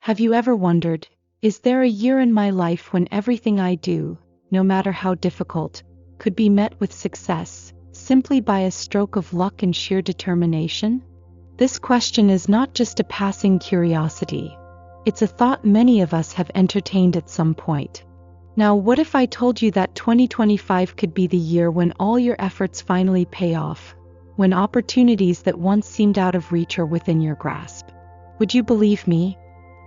Have you ever wondered, is there a year in my life when everything I do, no matter how difficult, could be met with success, simply by a stroke of luck and sheer determination? This question is not just a passing curiosity. It's a thought many of us have entertained at some point. Now, what if I told you that 2025 could be the year when all your efforts finally pay off, when opportunities that once seemed out of reach are within your grasp? Would you believe me?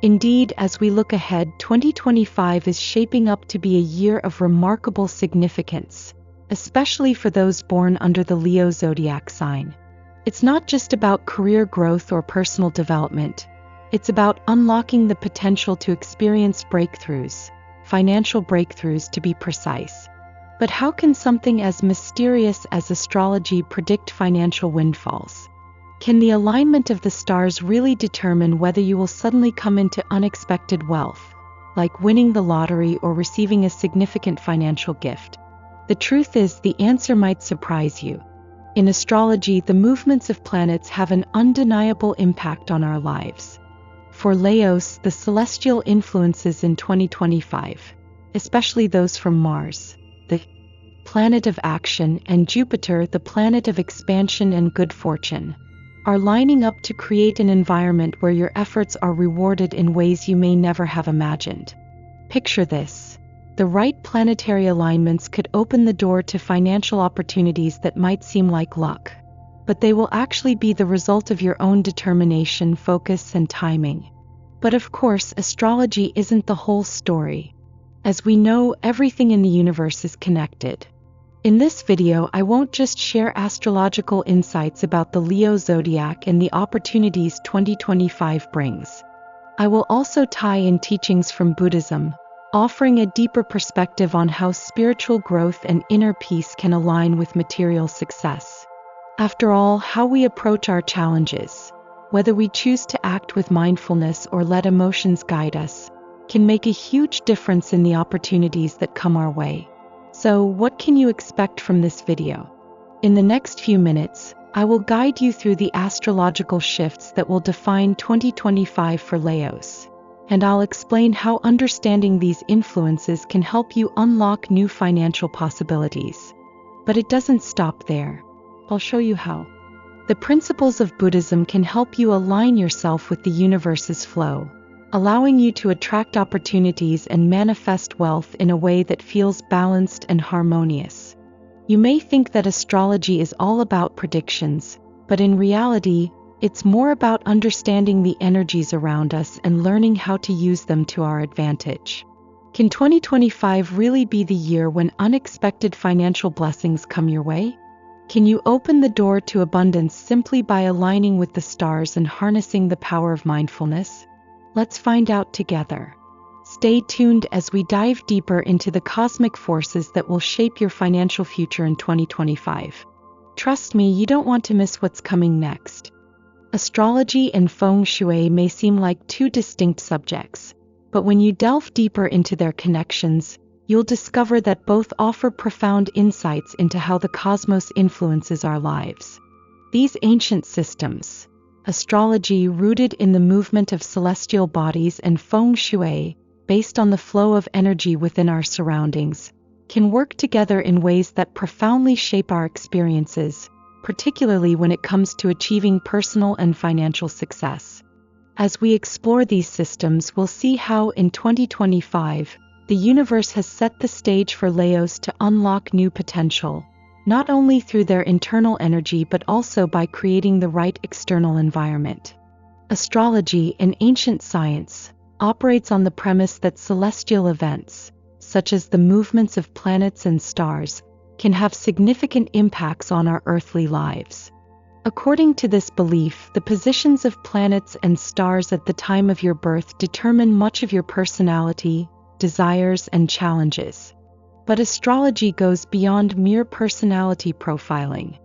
Indeed, as we look ahead, 2025 is shaping up to be a year of remarkable significance, especially for those born under the Leo zodiac sign. It's not just about career growth or personal development. It's about unlocking the potential to experience breakthroughs, financial breakthroughs to be precise. But how can something as mysterious as astrology predict financial windfalls? Can the alignment of the stars really determine whether you will suddenly come into unexpected wealth, like winning the lottery or receiving a significant financial gift? The truth is, the answer might surprise you. In astrology, the movements of planets have an undeniable impact on our lives. For Leos, the celestial influences in 2025, especially those from Mars, the planet of action, and Jupiter, the planet of expansion and good fortune, are lining up to create an environment where your efforts are rewarded in ways you may never have imagined. Picture this. The right planetary alignments could open the door to financial opportunities that might seem like luck, but they will actually be the result of your own determination, focus, and timing. But of course, astrology isn't the whole story. As we know, everything in the universe is connected. In this video, I won't just share astrological insights about the Leo zodiac and the opportunities 2025 brings. I will also tie in teachings from Buddhism, offering a deeper perspective on how spiritual growth and inner peace can align with material success. After all, how we approach our challenges, whether we choose to act with mindfulness or let emotions guide us, can make a huge difference in the opportunities that come our way. So, what can you expect from this video? In the next few minutes, I will guide you through the astrological shifts that will define 2025 for Leos, and I'll explain how understanding these influences can help you unlock new financial possibilities. But it doesn't stop there. I'll show you how. The principles of Buddhism can help you align yourself with the universe's flow, allowing you to attract opportunities and manifest wealth in a way that feels balanced and harmonious. You may think that astrology is all about predictions, but in reality, it's more about understanding the energies around us and learning how to use them to our advantage. Can 2025 really be the year when unexpected financial blessings come your way? Can you open the door to abundance simply by aligning with the stars and harnessing the power of mindfulness? Let's find out together. Stay tuned as we dive deeper into the cosmic forces that will shape your financial future in 2025. Trust me, you don't want to miss what's coming next. Astrology and Feng Shui may seem like two distinct subjects, but when you delve deeper into their connections, you'll discover that both offer profound insights into how the cosmos influences our lives. These ancient systems, astrology rooted in the movement of celestial bodies and Feng Shui, based on the flow of energy within our surroundings, can work together in ways that profoundly shape our experiences, particularly when it comes to achieving personal and financial success. As we explore these systems, we'll see how in 2025, the universe has set the stage for Leos to unlock new potential, not only through their internal energy but also by creating the right external environment. Astrology, an ancient science, operates on the premise that celestial events, such as the movements of planets and stars, can have significant impacts on our earthly lives. According to this belief, the positions of planets and stars at the time of your birth determine much of your personality, desires, and challenges. But astrology goes beyond mere personality profiling.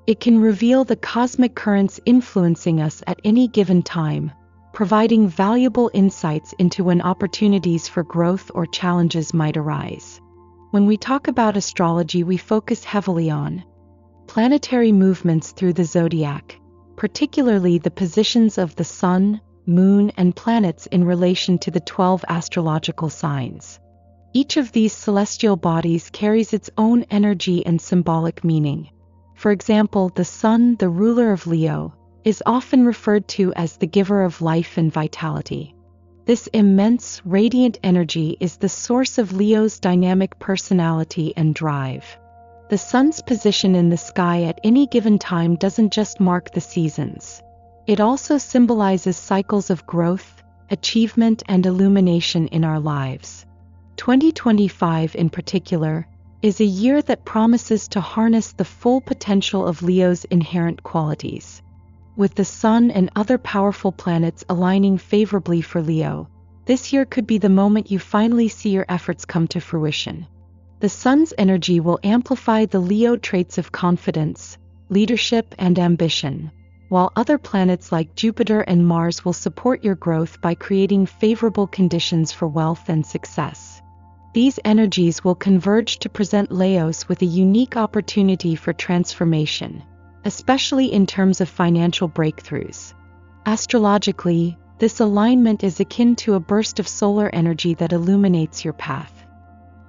It can reveal the cosmic currents influencing us at any given time, providing valuable insights into when opportunities for growth or challenges might arise. When we talk about astrology, we focus heavily on planetary movements through the zodiac, particularly the positions of the Sun, moon, and planets in relation to the 12 astrological signs. Each of these celestial bodies carries its own energy and symbolic meaning. For example, the sun, the ruler of Leo, is often referred to as the giver of life and vitality. This immense, radiant energy is the source of Leo's dynamic personality and drive. The sun's position in the sky at any given time doesn't just mark the seasons. It also symbolizes cycles of growth, achievement, and illumination in our lives. 2025 in particular is a year that promises to harness the full potential of Leo's inherent qualities. With the sun and other powerful planets aligning favorably for Leo, this year could be the moment you finally see your efforts come to fruition. The sun's energy will amplify the Leo traits of confidence, leadership, and ambition, while other planets like Jupiter and Mars will support your growth by creating favorable conditions for wealth and success. These energies will converge to present Leos with a unique opportunity for transformation, especially in terms of financial breakthroughs. Astrologically, this alignment is akin to a burst of solar energy that illuminates your path.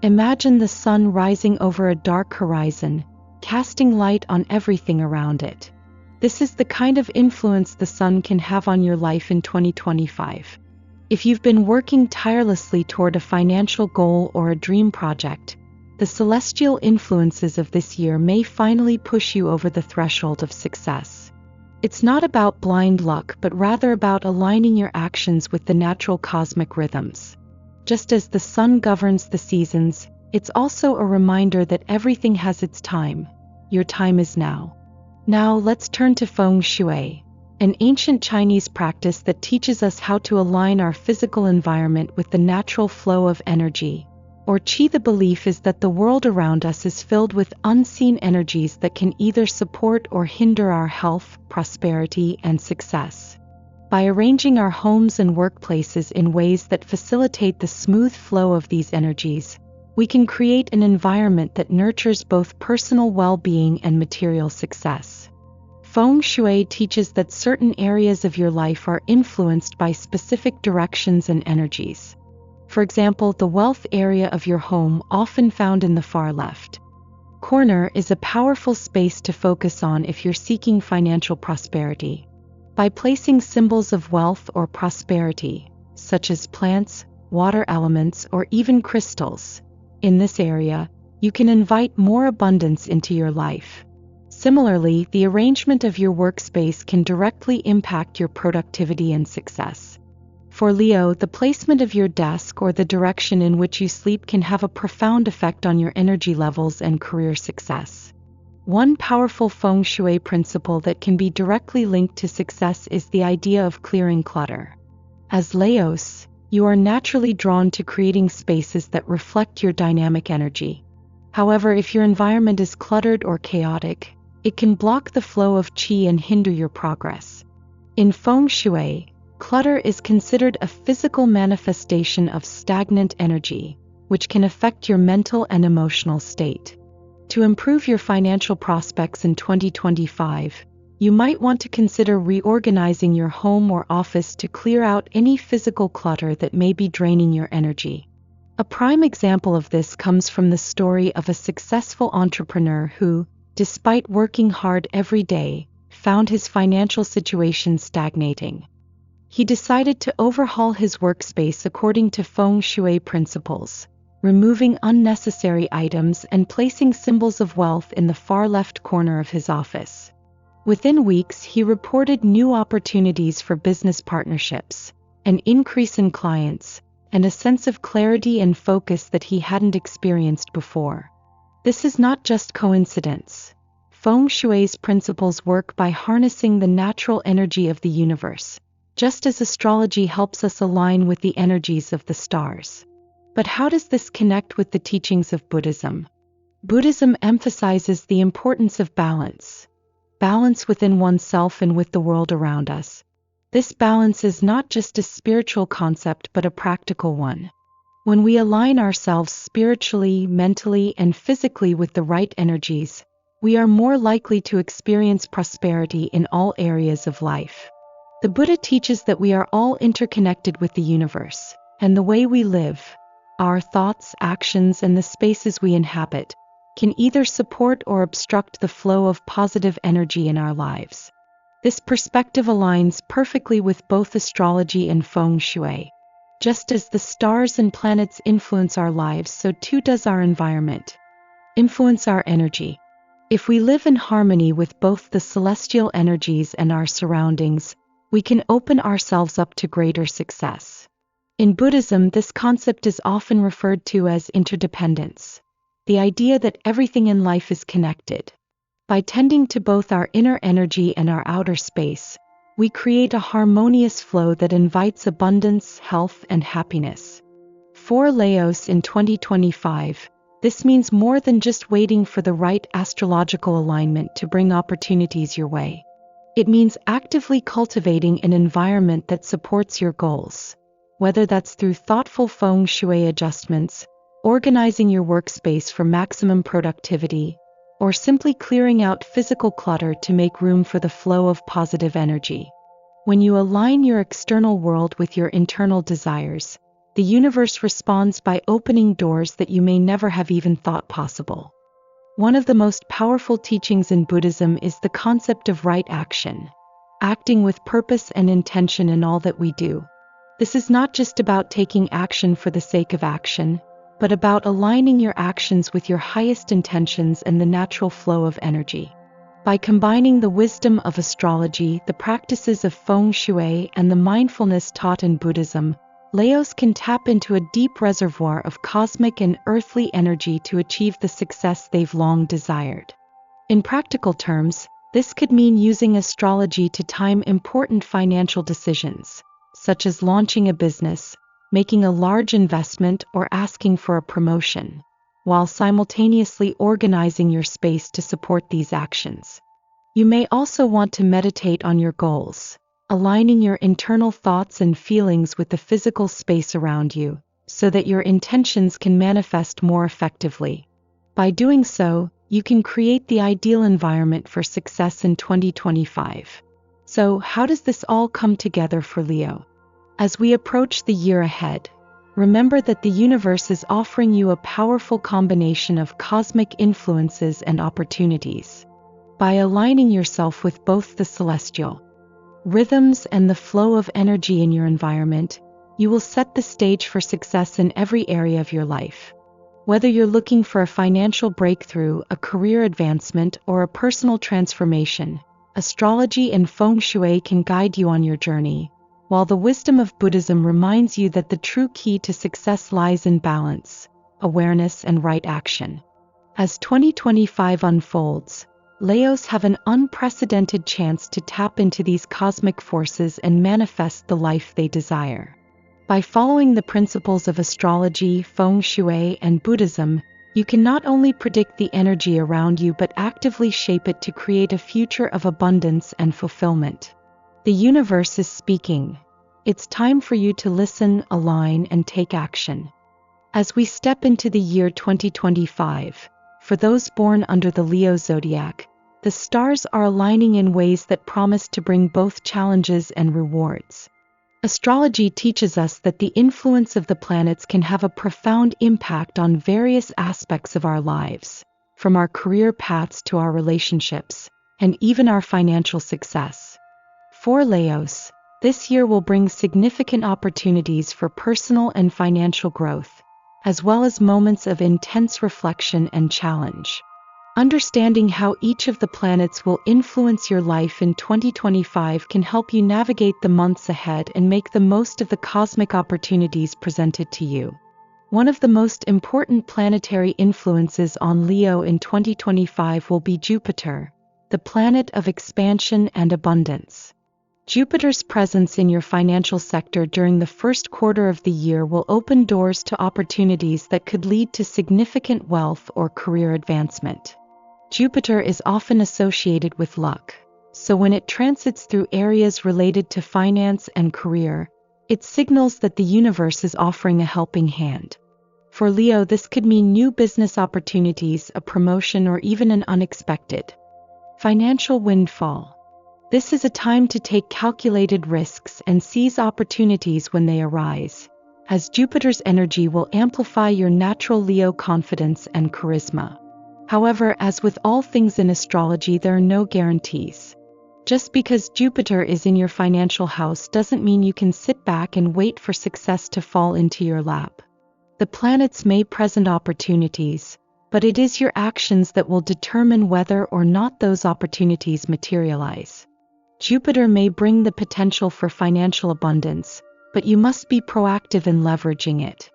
Imagine the sun rising over a dark horizon, casting light on everything around it. This is the kind of influence the sun can have on your life in 2025. If you've been working tirelessly toward a financial goal or a dream project, the celestial influences of this year may finally push you over the threshold of success. It's not about blind luck, but rather about aligning your actions with the natural cosmic rhythms. Just as the sun governs the seasons, it's also a reminder that everything has its time. Your time is now. Now let's turn to Feng Shui, an ancient Chinese practice that teaches us how to align our physical environment with the natural flow of energy. Or Qi. The belief is that the world around us is filled with unseen energies that can either support or hinder our health, prosperity, and success. By arranging our homes and workplaces in ways that facilitate the smooth flow of these energies, we can create an environment that nurtures both personal well-being and material success. Feng Shui teaches that certain areas of your life are influenced by specific directions and energies. For example, the wealth area of your home, often found in the far left corner, is a powerful space to focus on if you're seeking financial prosperity. By placing symbols of wealth or prosperity, such as plants, water elements, or even crystals, in this area, you can invite more abundance into your life. Similarly, the arrangement of your workspace can directly impact your productivity and success. For Leo, the placement of your desk or the direction in which you sleep can have a profound effect on your energy levels and career success. One powerful Feng Shui principle that can be directly linked to success is the idea of clearing clutter. As Leos, you are naturally drawn to creating spaces that reflect your dynamic energy. However, if your environment is cluttered or chaotic, it can block the flow of Qi and hinder your progress. In Feng Shui, clutter is considered a physical manifestation of stagnant energy, which can affect your mental and emotional state. To improve your financial prospects in 2025, you might want to consider reorganizing your home or office to clear out any physical clutter that may be draining your energy. A prime example of this comes from the story of a successful entrepreneur who, despite working hard every day, found his financial situation stagnating. He decided to overhaul his workspace according to Feng Shui principles, removing unnecessary items and placing symbols of wealth in the far left corner of his office. Within weeks, he reported new opportunities for business partnerships, an increase in clients, and a sense of clarity and focus that he hadn't experienced before. This is not just coincidence. Feng Shui's principles work by harnessing the natural energy of the universe, just as astrology helps us align with the energies of the stars. But how does this connect with the teachings of Buddhism? Buddhism emphasizes the importance of balance within oneself and with the world around us. This balance is not just a spiritual concept but a practical one. When we align ourselves spiritually, mentally, and physically with the right energies, we are more likely to experience prosperity in all areas of life. The Buddha teaches that we are all interconnected with the universe, and the way we live, our thoughts, actions, and the spaces we inhabit, can either support or obstruct the flow of positive energy in our lives. This perspective aligns perfectly with both astrology and Feng Shui. Just as the stars and planets influence our lives, so too does our environment influence our energy. If we live in harmony with both the celestial energies and our surroundings, we can open ourselves up to greater success. In Buddhism, this concept is often referred to as interdependence, the idea that everything in life is connected. By tending to both our inner energy and our outer space, we create a harmonious flow that invites abundance, health, and happiness. For Laos in 2025, this means more than just waiting for the right astrological alignment to bring opportunities your way. It means actively cultivating an environment that supports your goals, whether that's through thoughtful Feng Shui adjustments, organizing your workspace for maximum productivity, or simply clearing out physical clutter to make room for the flow of positive energy. When you align your external world with your internal desires, the universe responds by opening doors that you may never have even thought possible. One of the most powerful teachings in Buddhism is the concept of right action, acting with purpose and intention in all that we do. This is not just about taking action for the sake of action, but about aligning your actions with your highest intentions and the natural flow of energy. By combining the wisdom of astrology, the practices of Feng Shui, and the mindfulness taught in Buddhism, Laos can tap into a deep reservoir of cosmic and earthly energy to achieve the success they've long desired. In practical terms, this could mean using astrology to time important financial decisions, such as launching a business, making a large investment, or asking for a promotion, while simultaneously organizing your space to support these actions. You may also want to meditate on your goals, aligning your internal thoughts and feelings with the physical space around you, so that your intentions can manifest more effectively. By doing so, you can create the ideal environment for success in 2025. So, how does this all come together for Leo? As we approach the year ahead, remember that the universe is offering you a powerful combination of cosmic influences and opportunities. By aligning yourself with both the celestial rhythms and the flow of energy in your environment, you will set the stage for success in every area of your life. Whether you're looking for a financial breakthrough, a career advancement, or a personal transformation, astrology and Feng Shui can guide you on your journey, while the wisdom of Buddhism reminds you that the true key to success lies in balance, awareness, and right action. As 2025 unfolds, Leos have an unprecedented chance to tap into these cosmic forces and manifest the life they desire. By following the principles of astrology, Feng Shui, and Buddhism, you can not only predict the energy around you but actively shape it to create a future of abundance and fulfillment. The universe is speaking. It's time for you to listen, align, and take action. As we step into the year 2025, for those born under the Leo Zodiac, the stars are aligning in ways that promise to bring both challenges and rewards. Astrology teaches us that the influence of the planets can have a profound impact on various aspects of our lives, from our career paths to our relationships, and even our financial success. For Leos, this year will bring significant opportunities for personal and financial growth, as well as moments of intense reflection and challenge. Understanding how each of the planets will influence your life in 2025 can help you navigate the months ahead and make the most of the cosmic opportunities presented to you. One of the most important planetary influences on Leo in 2025 will be Jupiter, the planet of expansion and abundance. Jupiter's presence in your financial sector during the first quarter of the year will open doors to opportunities that could lead to significant wealth or career advancement. Jupiter is often associated with luck, so when it transits through areas related to finance and career, it signals that the universe is offering a helping hand. For Leo, this could mean new business opportunities, a promotion, or even an unexpected financial windfall. This is a time to take calculated risks and seize opportunities when they arise, as Jupiter's energy will amplify your natural Leo confidence and charisma. However, as with all things in astrology, there are no guarantees. Just because Jupiter is in your financial house doesn't mean you can sit back and wait for success to fall into your lap. The planets may present opportunities, but it is your actions that will determine whether or not those opportunities materialize. Jupiter may bring the potential for financial abundance, but you must be proactive in leveraging it.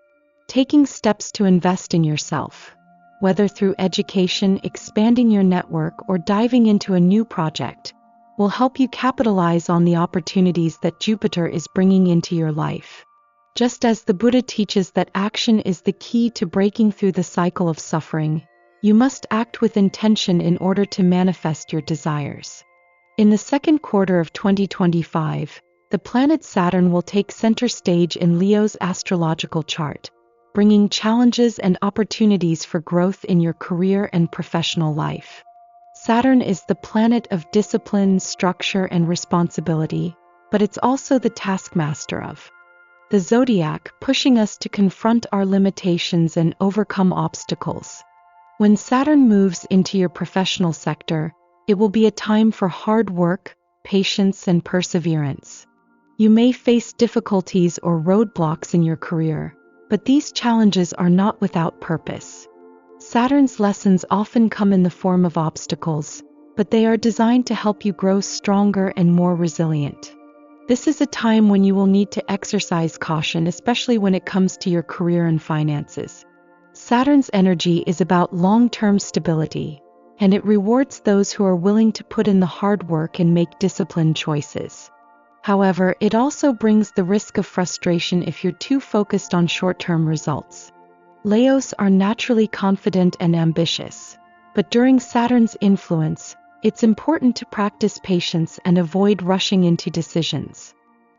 Taking steps to invest in yourself, whether through education, expanding your network, or diving into a new project, will help you capitalize on the opportunities that Jupiter is bringing into your life. Just as the Buddha teaches that action is the key to breaking through the cycle of suffering, you must act with intention in order to manifest your desires. In the second quarter of 2025, the planet Saturn will take center stage in Leo's astrological chart, bringing challenges and opportunities for growth in your career and professional life. Saturn is the planet of discipline, structure, and responsibility, but it's also the taskmaster of the Zodiac, pushing us to confront our limitations and overcome obstacles. When Saturn moves into your professional sector, it will be a time for hard work, patience, and perseverance. You may face difficulties or roadblocks in your career, but these challenges are not without purpose. Saturn's lessons often come in the form of obstacles, but they are designed to help you grow stronger and more resilient. This is a time when you will need to exercise caution, especially when it comes to your career and finances. Saturn's energy is about long-term stability, and it rewards those who are willing to put in the hard work and make disciplined choices. However, it also brings the risk of frustration if you're too focused on short-term results. Leos are naturally confident and ambitious, but during Saturn's influence, it's important to practice patience and avoid rushing into decisions.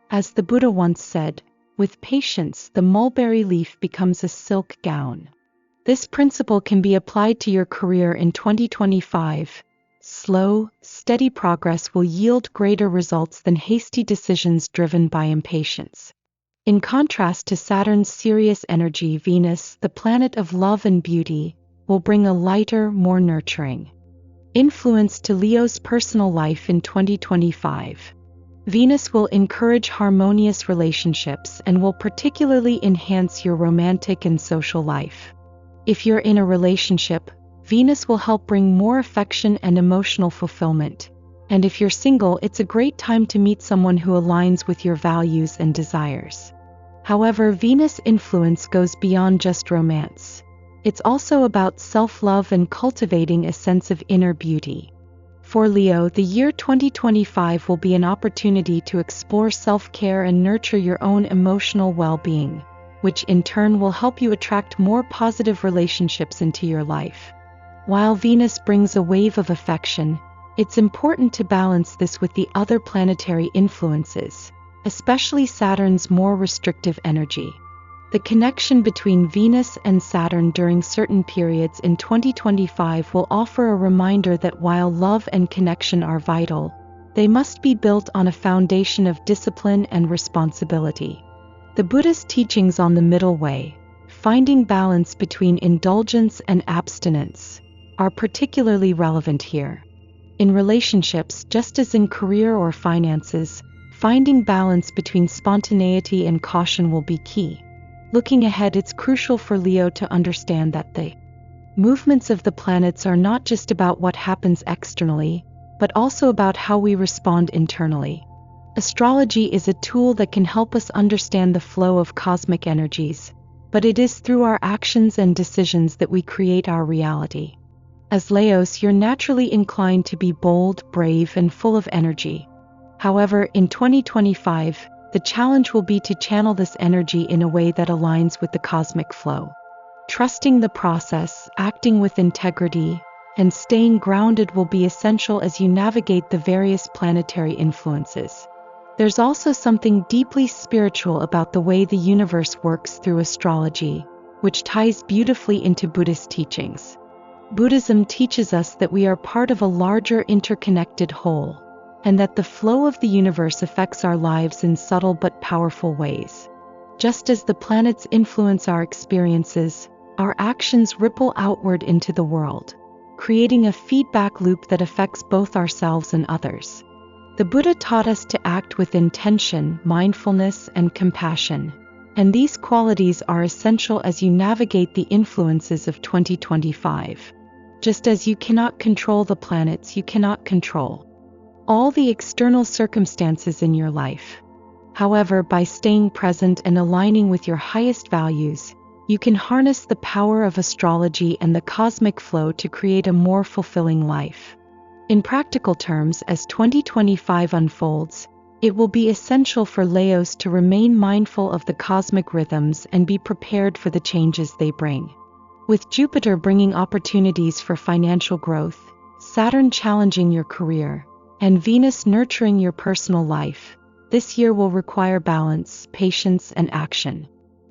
As the Buddha once said, with patience, the mulberry leaf becomes a silk gown. This principle can be applied to your career in 2025. Slow, steady progress will yield greater results than hasty decisions driven by impatience. In contrast to Saturn's serious energy, Venus, the planet of love and beauty, will bring a lighter, more nurturing influence to Leo's personal life in 2025. Venus will encourage harmonious relationships and will particularly enhance your romantic and social life. If you're in a relationship, Venus will help bring more affection and emotional fulfillment. And if you're single, it's a great time to meet someone who aligns with your values and desires. However, Venus' influence goes beyond just romance. It's also about self-love and cultivating a sense of inner beauty. For Leo, the year 2025 will be an opportunity to explore self-care and nurture your own emotional well-being, which in turn will help you attract more positive relationships into your life. While Venus brings a wave of affection, it's important to balance this with the other planetary influences, especially Saturn's more restrictive energy. The connection between Venus and Saturn during certain periods in 2025 will offer a reminder that while love and connection are vital, they must be built on a foundation of discipline and responsibility. The Buddhist teachings on the middle way, finding balance between indulgence and abstinence, are particularly relevant here. In relationships, just as in career or finances, finding balance between spontaneity and caution will be key. Looking ahead, it's crucial for Leo to understand that the movements of the planets are not just about what happens externally, but also about how we respond internally. Astrology is a tool that can help us understand the flow of cosmic energies, but it is through our actions and decisions that we create our reality. As Leos, you're naturally inclined to be bold, brave, and full of energy. However, in 2025, the challenge will be to channel this energy in a way that aligns with the cosmic flow. Trusting the process, acting with integrity, and staying grounded will be essential as you navigate the various planetary influences. There's also something deeply spiritual about the way the universe works through astrology, which ties beautifully into Buddhist teachings. Buddhism teaches us that we are part of a larger interconnected whole. and that the flow of the universe affects our lives in subtle but powerful ways. Just as the planets influence our experiences, our actions ripple outward into the world, creating a feedback loop that affects both ourselves and others. The Buddha taught us to act with intention, mindfulness, and compassion, and these qualities are essential as you navigate the influences of 2025. Just as you cannot control the planets, you cannot control all the external circumstances in your life. However, by staying present and aligning with your highest values, you can harness the power of astrology and the cosmic flow to create a more fulfilling life. In practical terms, as 2025 unfolds, it will be essential for Leos to remain mindful of the cosmic rhythms and be prepared for the changes they bring. With Jupiter bringing opportunities for financial growth, Saturn challenging your career, and Venus nurturing your personal life, this year will require balance, patience, and action.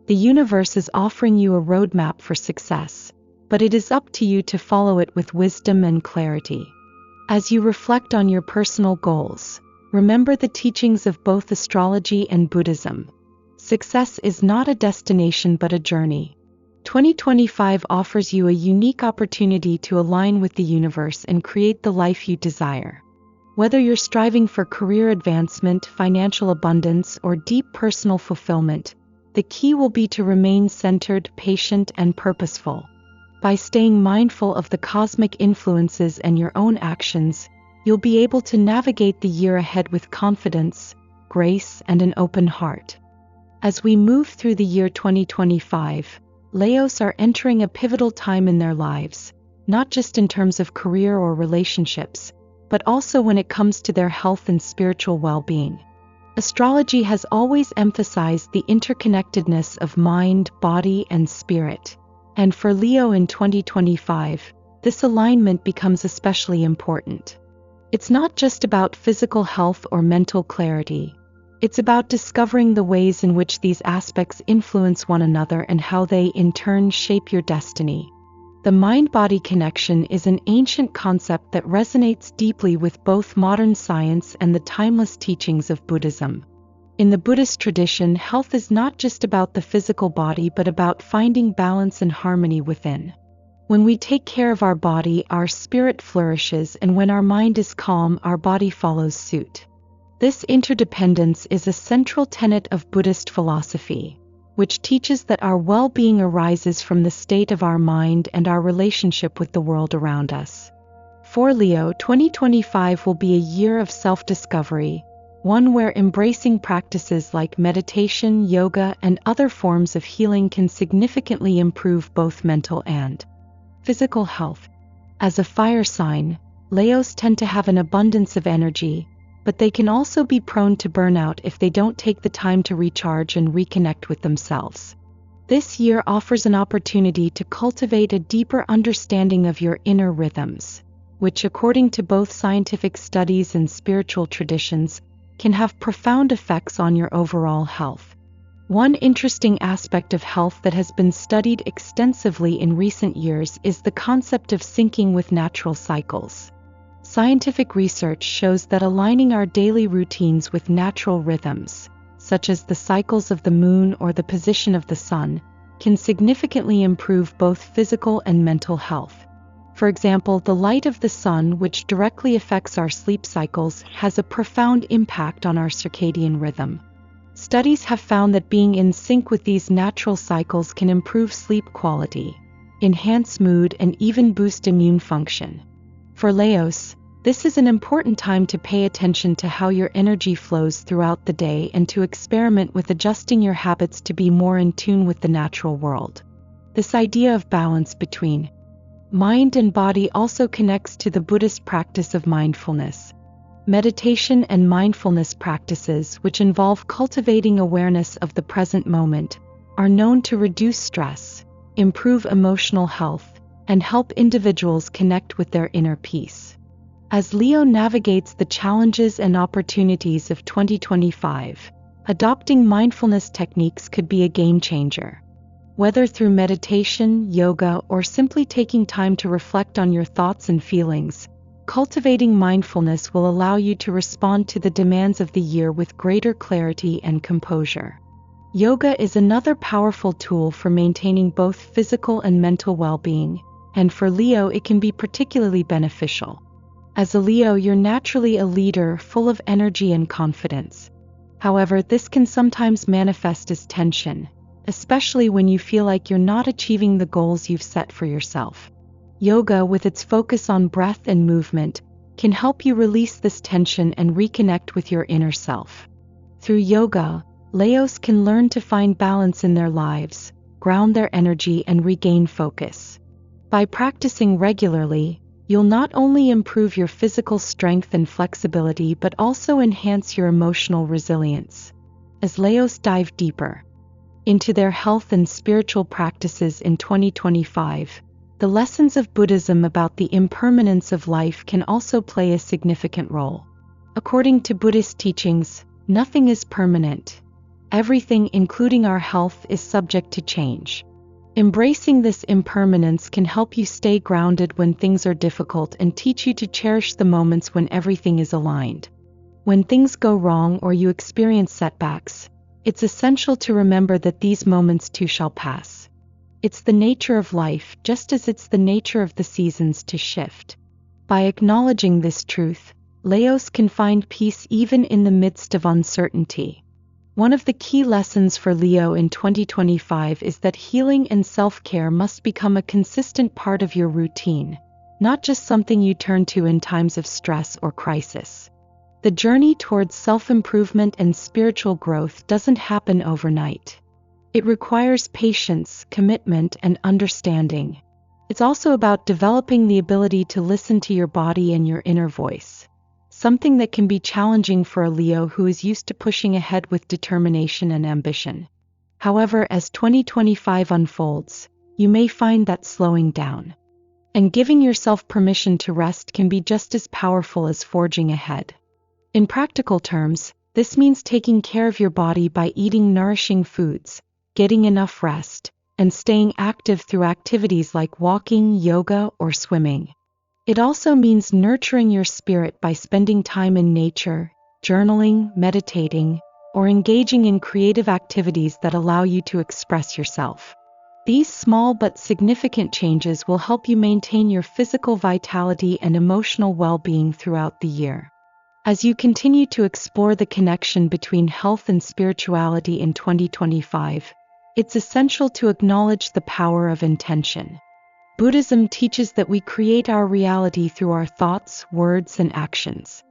The universe is offering you a roadmap for success, but it is up to you to follow it with wisdom and clarity. As you reflect on your personal goals, remember the teachings of both astrology and Buddhism. Success is not a destination but a journey. 2025 offers you a unique opportunity to align with the universe and create the life you desire. Whether you're striving for career advancement, financial abundance, or deep personal fulfillment, the key will be to remain centered, patient, and purposeful. By staying mindful of the cosmic influences and your own actions, you'll be able to navigate the year ahead with confidence, grace, and an open heart. As we move through the year 2025, Leos are entering a pivotal time in their lives, not just in terms of career or relationships, but also when it comes to their health and spiritual well-being. Astrology has always emphasized the interconnectedness of mind, body, and spirit. And for Leo in 2025, this alignment becomes especially important. It's not just about physical health or mental clarity. It's about discovering the ways in which these aspects influence one another and how they, in turn, shape your destiny. The mind-body connection is an ancient concept that resonates deeply with both modern science and the timeless teachings of Buddhism. In the Buddhist tradition, health is not just about the physical body but about finding balance and harmony within. When we take care of our body, our spirit flourishes, and when our mind is calm, our body follows suit. This interdependence is a central tenet of Buddhist philosophy, which teaches that our well-being arises from the state of our mind and our relationship with the world around us. For Leo, 2025 will be a year of self-discovery, one where embracing practices like meditation, yoga, and other forms of healing can significantly improve both mental and physical health. As a fire sign, Leos tend to have an abundance of energy, but they can also be prone to burnout if they don't take the time to recharge and reconnect with themselves. This year offers an opportunity to cultivate a deeper understanding of your inner rhythms, which, according to both scientific studies and spiritual traditions, can have profound effects on your overall health. One interesting aspect of health that has been studied extensively in recent years is the concept of syncing with natural cycles. Scientific research shows that aligning our daily routines with natural rhythms, such as the cycles of the moon or the position of the sun, can significantly improve both physical and mental health. For example, the light of the sun, which directly affects our sleep cycles, has a profound impact on our circadian rhythm. Studies have found that being in sync with these natural cycles can improve sleep quality, enhance mood, and even boost immune function. For Leos, this is an important time to pay attention to how your energy flows throughout the day and to experiment with adjusting your habits to be more in tune with the natural world. This idea of balance between mind and body also connects to the Buddhist practice of mindfulness. Meditation and mindfulness practices, which involve cultivating awareness of the present moment, are known to reduce stress, improve emotional health, and help individuals connect with their inner peace. As Leo navigates the challenges and opportunities of 2025, adopting mindfulness techniques could be a game changer. Whether through meditation, yoga, or simply taking time to reflect on your thoughts and feelings, cultivating mindfulness will allow you to respond to the demands of the year with greater clarity and composure. Yoga is another powerful tool for maintaining both physical and mental well-being, and for Leo it can be particularly beneficial. As a Leo, you're naturally a leader, full of energy and confidence. However, this can sometimes manifest as tension, especially when you feel like you're not achieving the goals you've set for yourself. Yoga, with its focus on breath and movement, can help you release this tension and reconnect with your inner self. Through yoga, Leos can learn to find balance in their lives, ground their energy, and regain focus. By practicing regularly, you'll not only improve your physical strength and flexibility but also enhance your emotional resilience. As Leos dive deeper into their health and spiritual practices in 2025, the lessons of Buddhism about the impermanence of life can also play a significant role. According to Buddhist teachings, nothing is permanent. Everything, including our health, is subject to change. Embracing this impermanence can help you stay grounded when things are difficult and teach you to cherish the moments when everything is aligned. When things go wrong or you experience setbacks, it's essential to remember that these moments too shall pass. It's the nature of life, just as it's the nature of the seasons to shift. By acknowledging this truth, Leos can find peace even in the midst of uncertainty. One of the key lessons for Leo in 2025 is that healing and self-care must become a consistent part of your routine, not just something you turn to in times of stress or crisis. The journey towards self-improvement and spiritual growth doesn't happen overnight. It requires patience, commitment, and understanding. It's also about developing the ability to listen to your body and your inner voice, something that can be challenging for a Leo who is used to pushing ahead with determination and ambition. However, as 2025 unfolds, you may find that slowing down and giving yourself permission to rest can be just as powerful as forging ahead. In practical terms, this means taking care of your body by eating nourishing foods, getting enough rest, and staying active through activities like walking, yoga, or swimming. It also means nurturing your spirit by spending time in nature, journaling, meditating, or engaging in creative activities that allow you to express yourself. These small but significant changes will help you maintain your physical vitality and emotional well-being throughout the year. As you continue to explore the connection between health and spirituality in 2025, it's essential to acknowledge the power of intention. Buddhism teaches that we create our reality through our thoughts, words, and actions.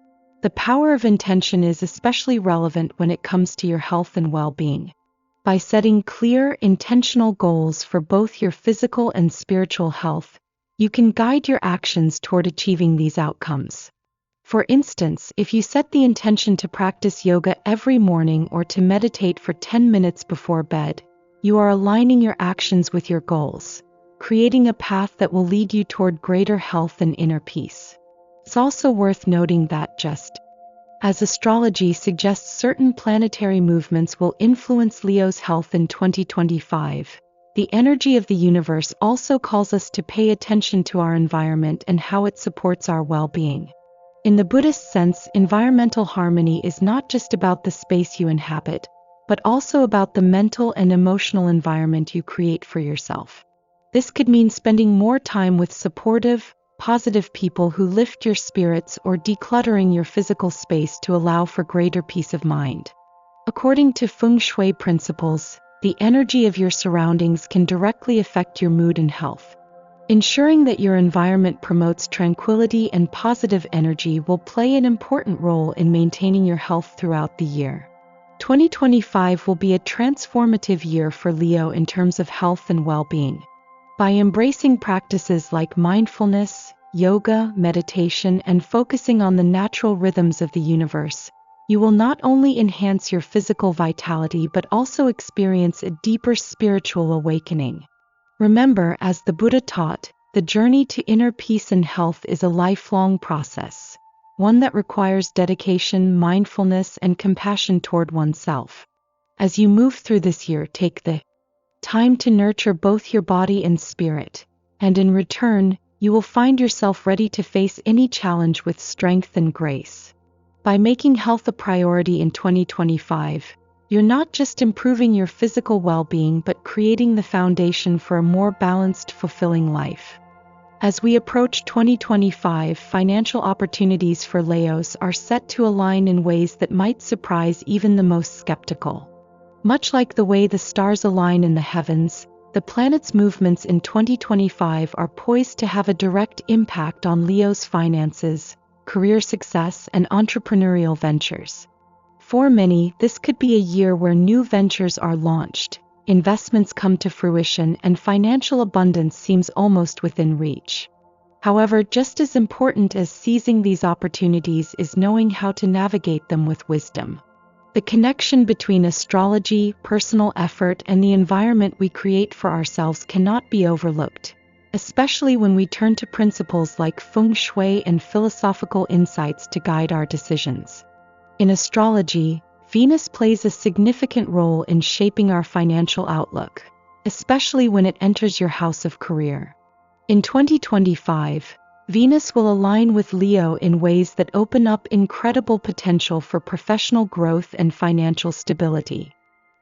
The power of intention is especially relevant when it comes to your health and well-being. By setting clear, intentional goals for both your physical and spiritual health, you can guide your actions toward achieving these outcomes. For instance, if you set the intention to practice yoga every morning or to meditate for 10 minutes before bed, you are aligning your actions with your goals, creating a path that will lead you toward greater health and inner peace. It's also worth noting that just as astrology suggests certain planetary movements will influence Leo's health in 2025, the energy of the universe also calls us to pay attention to our environment and how it supports our well-being. In the Buddhist sense, environmental harmony is not just about the space you inhabit, but also about the mental and emotional environment you create for yourself. This could mean spending more time with supportive, positive people who lift your spirits or decluttering your physical space to allow for greater peace of mind. According to Feng Shui principles, the energy of your surroundings can directly affect your mood and health. Ensuring that your environment promotes tranquility and positive energy will play an important role in maintaining your health throughout the year. 2025 will be a transformative year for Leo in terms of health and well-being. By embracing practices like mindfulness, yoga, meditation, and focusing on the natural rhythms of the universe, you will not only enhance your physical vitality but also experience a deeper spiritual awakening. Remember, as the Buddha taught, the journey to inner peace and health is a lifelong process, one that requires dedication, mindfulness, and compassion toward oneself. As you move through this year, take the time to nurture both your body and spirit, and in return, you will find yourself ready to face any challenge with strength and grace. By making health a priority in 2025, you're not just improving your physical well-being but creating the foundation for a more balanced, fulfilling life. As we approach 2025, financial opportunities for Leos are set to align in ways that might surprise even the most skeptical. Much like the way the stars align in the heavens, the planets' movements in 2025 are poised to have a direct impact on Leo's finances, career success, and entrepreneurial ventures. For many, this could be a year where new ventures are launched, investments come to fruition, and financial abundance seems almost within reach. However, just as important as seizing these opportunities is knowing how to navigate them with wisdom. The connection between astrology, personal effort, and the environment we create for ourselves cannot be overlooked, especially when we turn to principles like Feng Shui and philosophical insights to guide our decisions. In astrology, Venus plays a significant role in shaping our financial outlook, especially when it enters your house of career. In 2025, Venus will align with Leo in ways that open up incredible potential for professional growth and financial stability.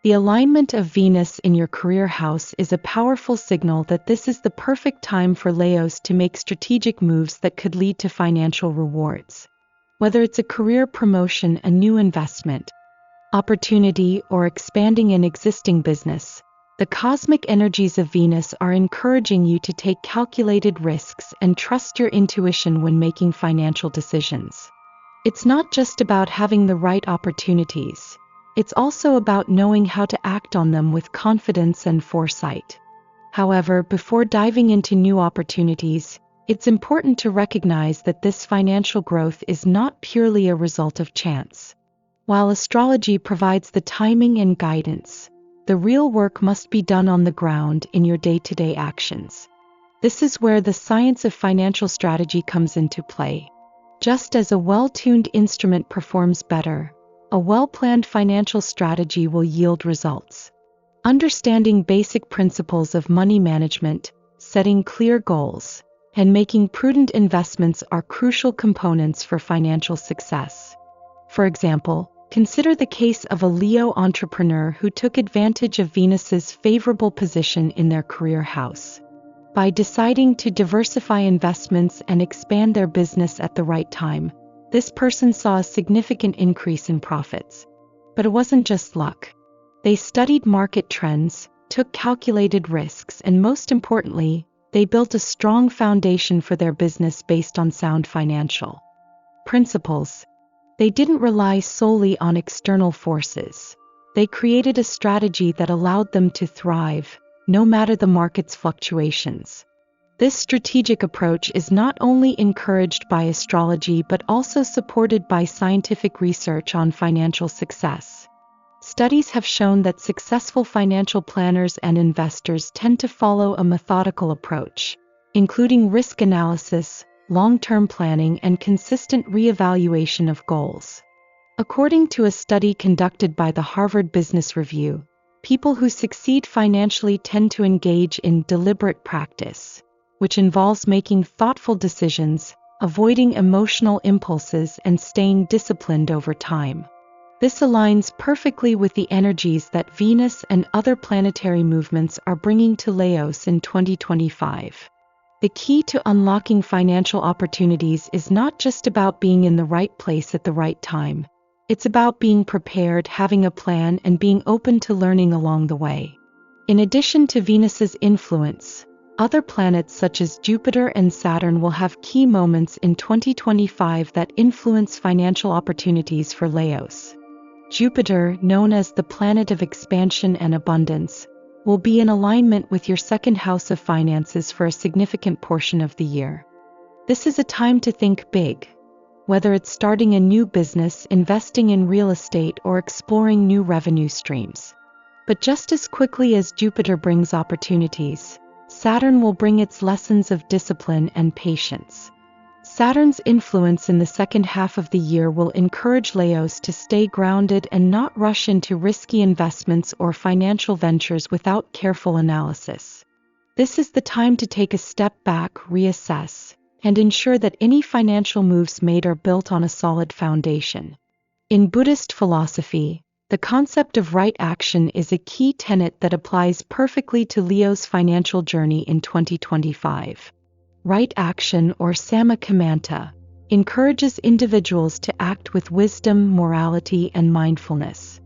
The alignment of Venus in your career house is a powerful signal that this is the perfect time for Leos to make strategic moves that could lead to financial rewards. Whether it's a career promotion, a new investment opportunity, or expanding an existing business, the cosmic energies of Venus are encouraging you to take calculated risks and trust your intuition when making financial decisions. It's not just about having the right opportunities, it's also about knowing how to act on them with confidence and foresight. However, before diving into new opportunities, it's important to recognize that this financial growth is not purely a result of chance. While astrology provides the timing and guidance, the real work must be done on the ground in your day-to-day actions. This is where the science of financial strategy comes into play. Just as a well-tuned instrument performs better, a well-planned financial strategy will yield results. Understanding basic principles of money management, setting clear goals, and making prudent investments are crucial components for financial success. For example, consider the case of a Leo entrepreneur who took advantage of Venus's favorable position in their career house. By deciding to diversify investments and expand their business at the right time, this person saw a significant increase in profits. But it wasn't just luck. They studied market trends, took calculated risks, and most importantly, they built a strong foundation for their business based on sound financial principles. They didn't rely solely on external forces. They created a strategy that allowed them to thrive, no matter the market's fluctuations. This strategic approach is not only encouraged by astrology but also supported by scientific research on financial success. Studies have shown that successful financial planners and investors tend to follow a methodical approach, including risk analysis, long-term planning, and consistent re-evaluation of goals. According to a study conducted by the Harvard Business Review, people who succeed financially tend to engage in deliberate practice, which involves making thoughtful decisions, avoiding emotional impulses, and staying disciplined over time. This aligns perfectly with the energies that Venus and other planetary movements are bringing to Leos in 2025. The key to unlocking financial opportunities is not just about being in the right place at the right time. It's about being prepared, having a plan, and being open to learning along the way. In addition to Venus's influence, other planets such as Jupiter and Saturn will have key moments in 2025 that influence financial opportunities for Leos. Jupiter, known as the planet of expansion and abundance, will be in alignment with your second house of finances for a significant portion of the year. This is a time to think big, whether it's starting a new business, investing in real estate, or exploring new revenue streams. But just as quickly as Jupiter brings opportunities, Saturn will bring its lessons of discipline and patience. Saturn's influence in the second half of the year will encourage Leos to stay grounded and not rush into risky investments or financial ventures without careful analysis. This is the time to take a step back, reassess, and ensure that any financial moves made are built on a solid foundation. In Buddhist philosophy, the concept of right action is a key tenet that applies perfectly to Leo's financial journey in 2025. Right action, or Sammakamanta, encourages individuals to act with wisdom, morality, and mindfulness.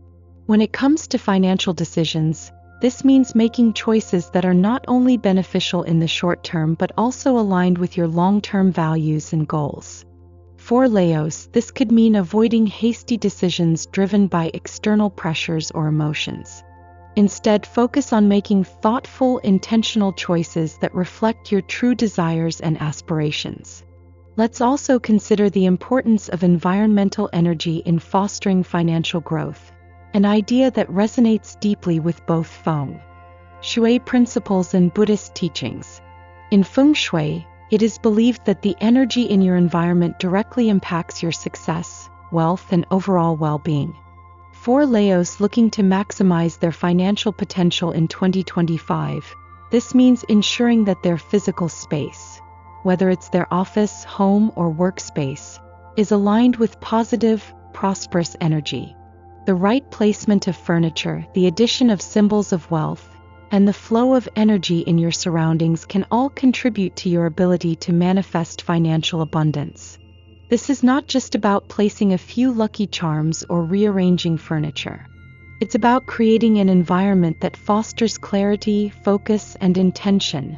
When it comes to financial decisions, this means making choices that are not only beneficial in the short term but also aligned with your long-term values and goals. For Leos, this could mean avoiding hasty decisions driven by external pressures or emotions. Instead, focus on making thoughtful, intentional choices that reflect your true desires and aspirations. Let's also consider the importance of environmental energy in fostering financial growth, an idea that resonates deeply with both Feng Shui principles and Buddhist teachings. In Feng Shui, it is believed that the energy in your environment directly impacts your success, wealth, and overall well-being. For Leos looking to maximize their financial potential in 2025, this means ensuring that their physical space, whether it's their office, home, or workspace, is aligned with positive, prosperous energy. The right placement of furniture, the addition of symbols of wealth, and the flow of energy in your surroundings can all contribute to your ability to manifest financial abundance. This is not just about placing a few lucky charms or rearranging furniture. It's about creating an environment that fosters clarity, focus, and intention,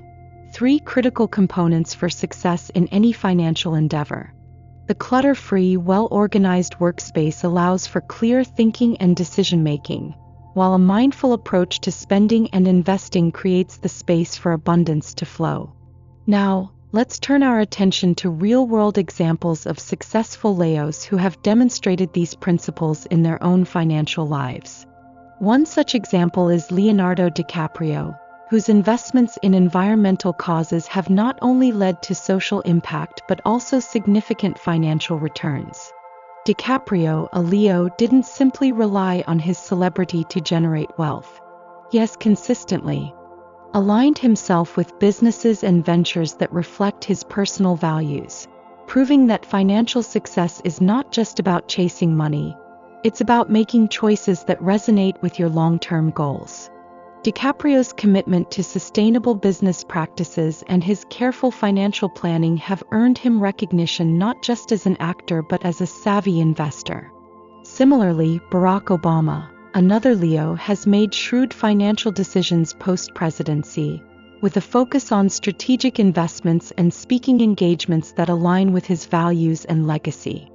three critical components for success in any financial endeavor. The clutter-free, well-organized workspace allows for clear thinking and decision-making, while a mindful approach to spending and investing creates the space for abundance to flow. Now, let's turn our attention to real-world examples of successful Leos who have demonstrated these principles in their own financial lives. One such example is Leonardo DiCaprio, whose investments in environmental causes have not only led to social impact but also significant financial returns. DiCaprio, a Leo, didn't simply rely on his celebrity to generate wealth. He has consistently aligned himself with businesses and ventures that reflect his personal values, proving that financial success is not just about chasing money, it's about making choices that resonate with your long-term goals. DiCaprio's commitment to sustainable business practices and his careful financial planning have earned him recognition not just as an actor but as a savvy investor. Similarly, Barack Obama, another Leo, has made shrewd financial decisions post-presidency, with a focus on strategic investments and speaking engagements that align with his values and legacy.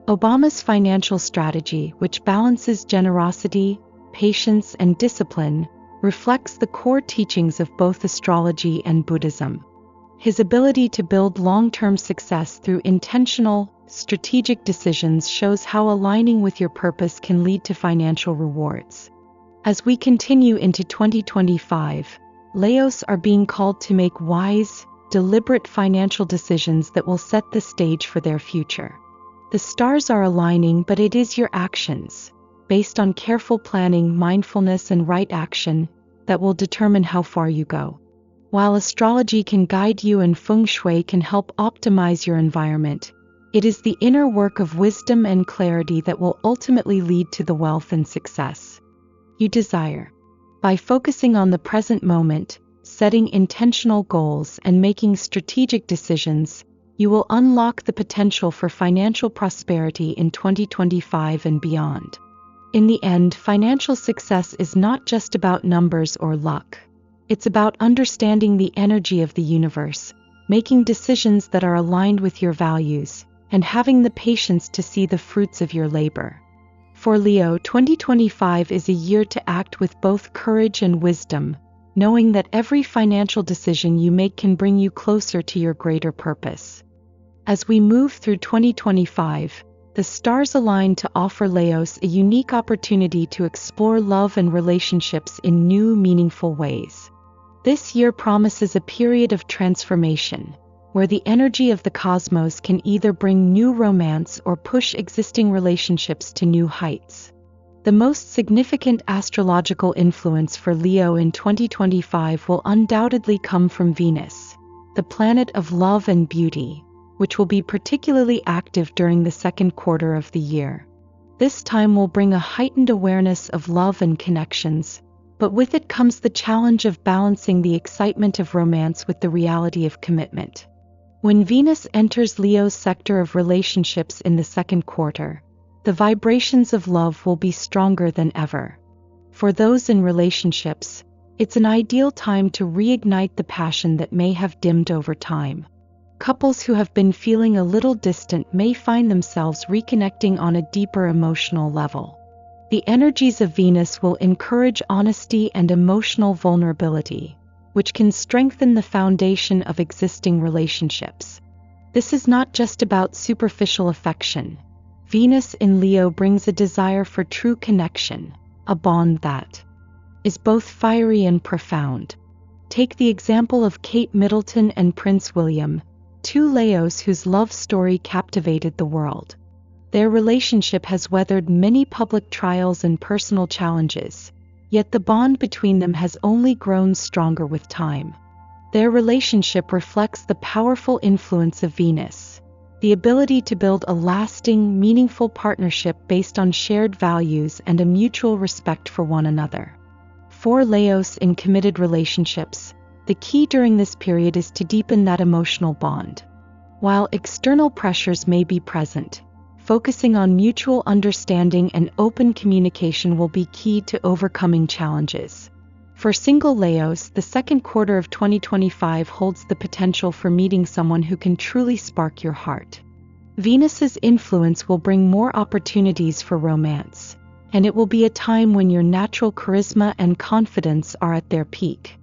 Obama's financial strategy, which balances generosity, patience, and discipline, reflects the core teachings of both astrology and Buddhism. His ability to build long-term success through intentional, strategic decisions shows how aligning with your purpose can lead to financial rewards. As we continue into 2025, Leos are being called to make wise, deliberate financial decisions that will set the stage for their future. The stars are aligning, but it is your actions, based on careful planning, mindfulness, and right action, that will determine how far you go. While astrology can guide you and Feng Shui can help optimize your environment, it is the inner work of wisdom and clarity that will ultimately lead to the wealth and success you desire. By focusing on the present moment, setting intentional goals, and making strategic decisions, you will unlock the potential for financial prosperity in 2025 and beyond. In the end, financial success is not just about numbers or luck. It's about understanding the energy of the universe, making decisions that are aligned with your values, and having the patience to see the fruits of your labor. For Leo, 2025 is a year to act with both courage and wisdom, knowing that every financial decision you make can bring you closer to your greater purpose. As we move through 2025, the stars align to offer Leos a unique opportunity to explore love and relationships in new, meaningful ways. This year promises a period of transformation, where the energy of the cosmos can either bring new romance or push existing relationships to new heights. The most significant astrological influence for Leo in 2025 will undoubtedly come from Venus, the planet of love and beauty, which will be particularly active during the second quarter of the year. This time will bring a heightened awareness of love and connections, but with it comes the challenge of balancing the excitement of romance with the reality of commitment. When Venus enters Leo's sector of relationships in the second quarter, the vibrations of love will be stronger than ever. For those in relationships, it's an ideal time to reignite the passion that may have dimmed over time. Couples who have been feeling a little distant may find themselves reconnecting on a deeper emotional level. The energies of Venus will encourage honesty and emotional vulnerability, which can strengthen the foundation of existing relationships. This is not just about superficial affection. Venus in Leo brings a desire for true connection, a bond that is both fiery and profound. Take the example of Kate Middleton and Prince William, two Leos whose love story captivated the world. Their relationship has weathered many public trials and personal challenges, yet the bond between them has only grown stronger with time. Their relationship reflects the powerful influence of Venus, the ability to build a lasting, meaningful partnership based on shared values and a mutual respect for one another. For Leos in committed relationships, the key during this period is to deepen that emotional bond. While external pressures may be present, focusing on mutual understanding and open communication will be key to overcoming challenges. For single Leos, the second quarter of 2025 holds the potential for meeting someone who can truly spark your heart. Venus's influence will bring more opportunities for romance, and it will be a time when your natural charisma and confidence are at their peak.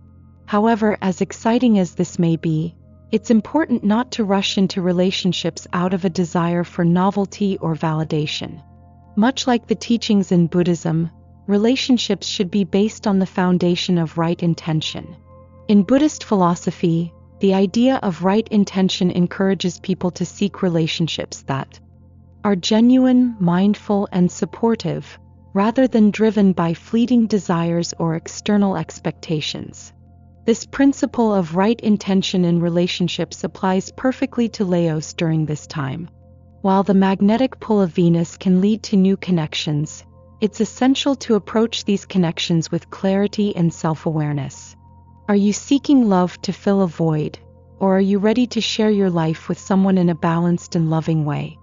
However, as exciting as this may be, it's important not to rush into relationships out of a desire for novelty or validation. Much like the teachings in Buddhism, relationships should be based on the foundation of right intention. In Buddhist philosophy, the idea of right intention encourages people to seek relationships that are genuine, mindful, and supportive, rather than driven by fleeting desires or external expectations. This principle of right intention in relationships applies perfectly to Leos during this time. While the magnetic pull of Venus can lead to new connections, it's essential to approach these connections with clarity and self-awareness. Are you seeking love to fill a void, or are you ready to share your life with someone in a balanced and loving way?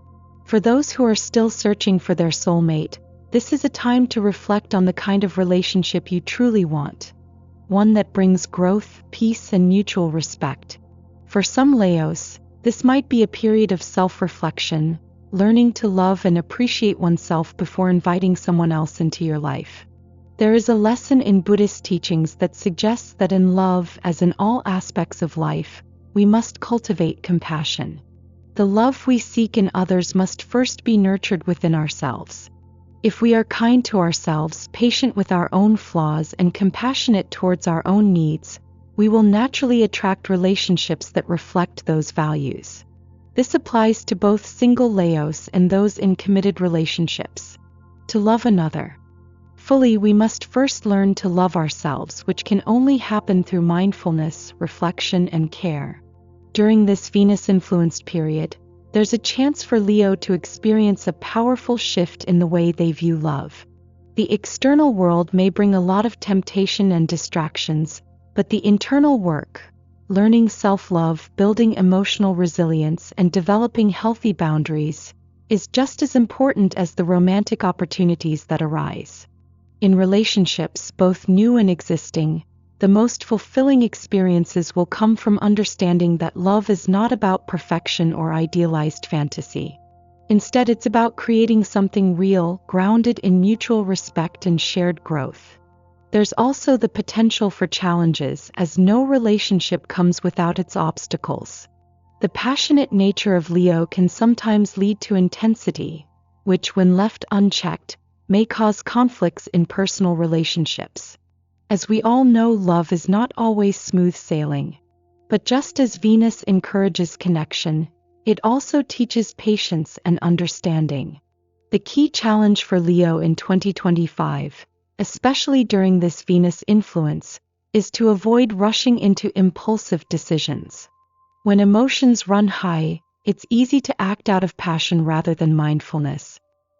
For those who are still searching for their soulmate, this is a time to reflect on the kind of relationship you truly want. One that brings growth, peace, and mutual respect. For some Leos, this might be a period of self-reflection, learning to love and appreciate oneself before inviting someone else into your life. There is a lesson in Buddhist teachings that suggests that in love, as in all aspects of life, we must cultivate compassion. The love we seek in others must first be nurtured within ourselves. If we are kind to ourselves, patient with our own flaws, and compassionate towards our own needs, we will naturally attract relationships that reflect those values. This applies to both single Leos and those in committed relationships. To love another fully, we must first learn to love ourselves, which can only happen through mindfulness, reflection, and care. During this Venus-influenced period, there's a chance for Leo to experience a powerful shift in the way they view love. The external world may bring a lot of temptation and distractions, but the internal work, learning self-love, building emotional resilience, and developing healthy boundaries, is just as important as the romantic opportunities that arise. In relationships, both new and existing, the most fulfilling experiences will come from understanding that love is not about perfection or idealized fantasy. Instead, it's about creating something real, grounded in mutual respect and shared growth. There's also the potential for challenges, as no relationship comes without its obstacles. The passionate nature of Leo can sometimes lead to intensity, which, when left unchecked, may cause conflicts in personal relationships. As we all know, love is not always smooth sailing. But just as Venus encourages connection, it also teaches patience and understanding. The key challenge for Leo in 2025, especially during this Venus influence, is to avoid rushing into impulsive decisions. When emotions run high, it's easy to act out of passion rather than mindfulness.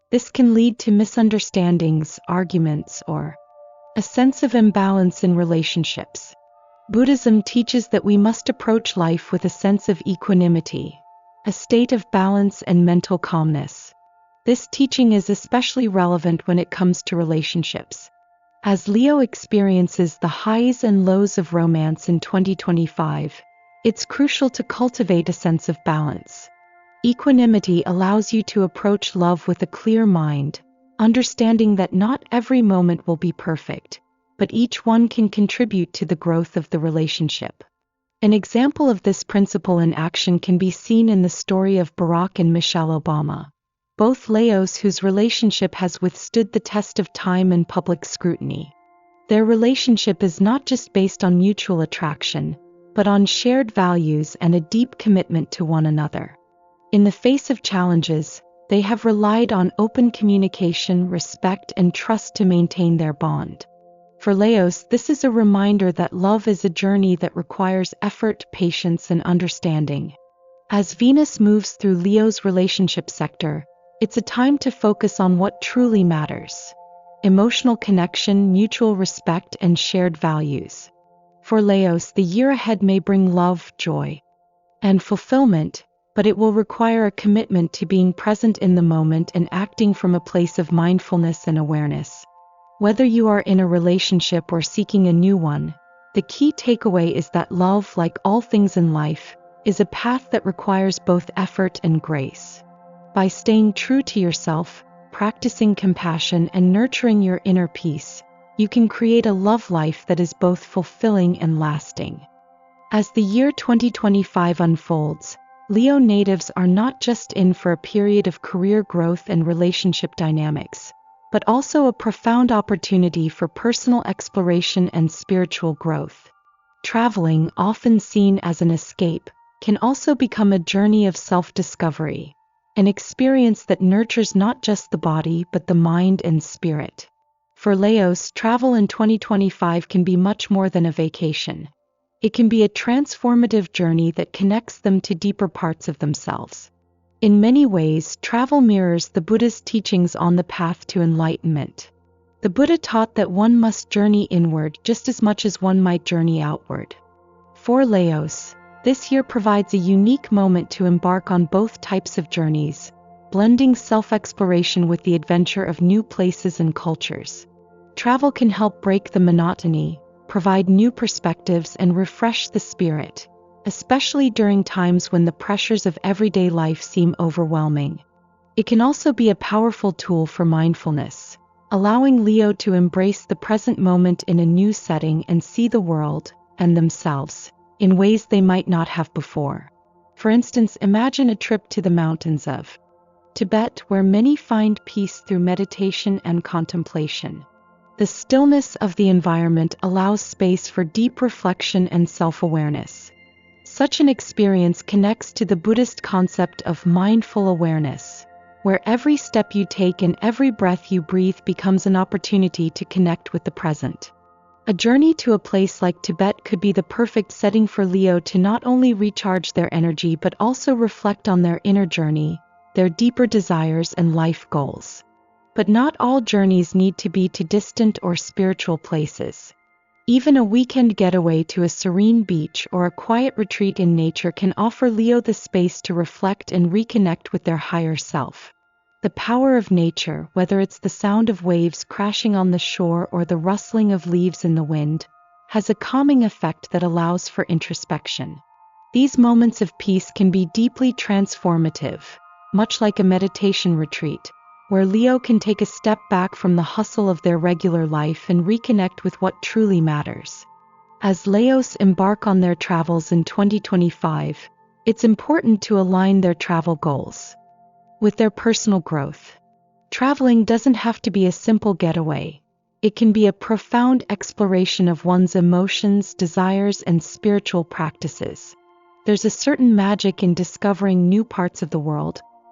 This can lead to misunderstandings, arguments, or a sense of imbalance in relationships. Buddhism teaches that we must approach life with a sense of equanimity, a state of balance and mental calmness. This teaching is especially relevant when it comes to relationships. As Leo experiences the highs and lows of romance in 2025, it's crucial to cultivate a sense of balance. Equanimity allows you to approach love with a clear mind, understanding that not every moment will be perfect, but each one can contribute to the growth of the relationship. An example of this principle in action can be seen in the story of Barack and Michelle Obama, both Leos whose relationship has withstood the test of time and public scrutiny. Their relationship is not just based on mutual attraction, but on shared values and a deep commitment to one another. In the face of challenges, they have relied on open communication, respect, and trust to maintain their bond. For Leos, this is a reminder that love is a journey that requires effort, patience, and understanding. As Venus moves through Leo's relationship sector, it's a time to focus on what truly matters: emotional connection, mutual respect, and shared values. For Leos, the year ahead may bring love, joy, and fulfillment, but it will require a commitment to being present in the moment and acting from a place of mindfulness and awareness. Whether you are in a relationship or seeking a new one, the key takeaway is that love, like all things in life, is a path that requires both effort and grace. By staying true to yourself, practicing compassion, and nurturing your inner peace, you can create a love life that is both fulfilling and lasting. As the year 2025 unfolds, Leo natives are not just in for a period of career growth and relationship dynamics, but also a profound opportunity for personal exploration and spiritual growth. Traveling, often seen as an escape, can also become a journey of self-discovery, an experience that nurtures not just the body but the mind and spirit. For Leos, travel in 2025 can be much more than a vacation. It can be a transformative journey that connects them to deeper parts of themselves. In many ways, travel mirrors the Buddha's teachings on the path to enlightenment. The Buddha taught that one must journey inward just as much as one might journey outward. For Leos, this year provides a unique moment to embark on both types of journeys, blending self-exploration with the adventure of new places and cultures. Travel can help break the monotony, provide new perspectives, and refresh the spirit, especially during times when the pressures of everyday life seem overwhelming. It can also be a powerful tool for mindfulness, allowing Leo to embrace the present moment in a new setting and see the world, and themselves, in ways they might not have before. For instance, imagine a trip to the mountains of Tibet, where many find peace through meditation and contemplation. The stillness of the environment allows space for deep reflection and self-awareness. Such an experience connects to the Buddhist concept of mindful awareness, where every step you take and every breath you breathe becomes an opportunity to connect with the present. A journey to a place like Tibet could be the perfect setting for Leo to not only recharge their energy but also reflect on their inner journey, their deeper desires and life goals. But not all journeys need to be to distant or spiritual places. Even a weekend getaway to a serene beach or a quiet retreat in nature can offer Leo the space to reflect and reconnect with their higher self. The power of nature, whether it's the sound of waves crashing on the shore or the rustling of leaves in the wind, has a calming effect that allows for introspection. These moments of peace can be deeply transformative, much like a meditation retreat, where Leo can take a step back from the hustle of their regular life and reconnect with what truly matters. As Leos embark on their travels in 2025, it's important to align their travel goals with their personal growth. Traveling doesn't have to be a simple getaway. It can be a profound exploration of one's emotions, desires, and spiritual practices. There's a certain magic in discovering new parts of the world,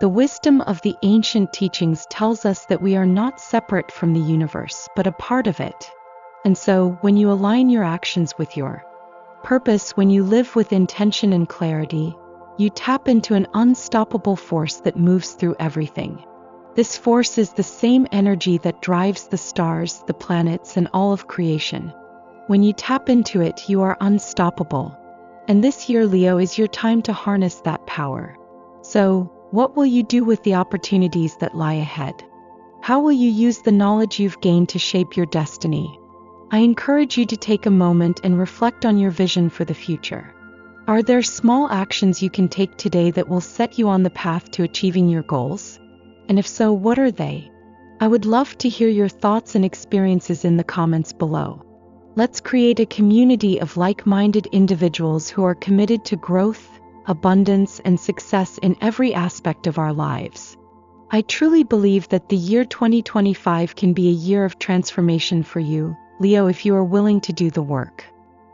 The wisdom of the ancient teachings tells us that we are not separate from the universe, but a part of it. And so, when you align your actions with your purpose, when you live with intention and clarity, you tap into an unstoppable force that moves through everything. This force is the same energy that drives the stars, the planets, and all of creation. When you tap into it, you are unstoppable. And this year, Leo, is your time to harness that power. So, what will you do with the opportunities that lie ahead? How will you use the knowledge you've gained to shape your destiny? I encourage you to take a moment and reflect on your vision for the future. Are there small actions you can take today that will set you on the path to achieving your goals? And if so, what are they? I would love to hear your thoughts and experiences in the comments below. Let's create a community of like-minded individuals who are committed to growth, abundance, and success in every aspect of our lives. I truly believe that the year 2025 can be a year of transformation for you, Leo, if you are willing to do the work.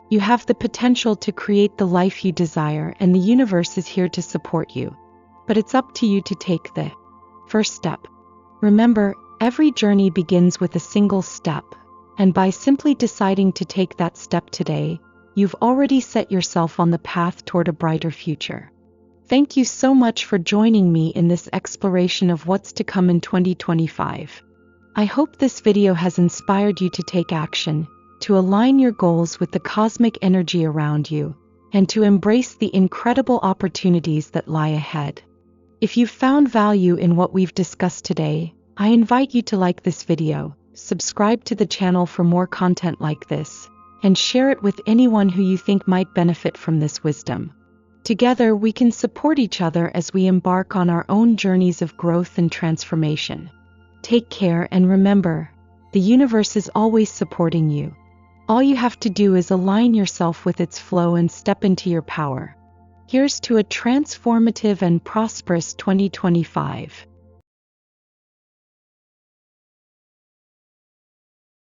You have the potential to create the life you desire, and the universe is here to support you. But it's up to you to take the first step. Remember, every journey begins with a single step, and by simply deciding to take that step today, you've already set yourself on the path toward a brighter future. Thank you so much for joining me in this exploration of what's to come in 2025. I hope this video has inspired you to take action, to align your goals with the cosmic energy around you, and to embrace the incredible opportunities that lie ahead. If you've found value in what we've discussed today, I invite you to like this video, subscribe to the channel for more content like this, and share it with anyone who you think might benefit from this wisdom. Together, we can support each other as we embark on our own journeys of growth and transformation. Take care, and remember, the universe is always supporting you. All you have to do is align yourself with its flow and step into your power. Here's to a transformative and prosperous 2025.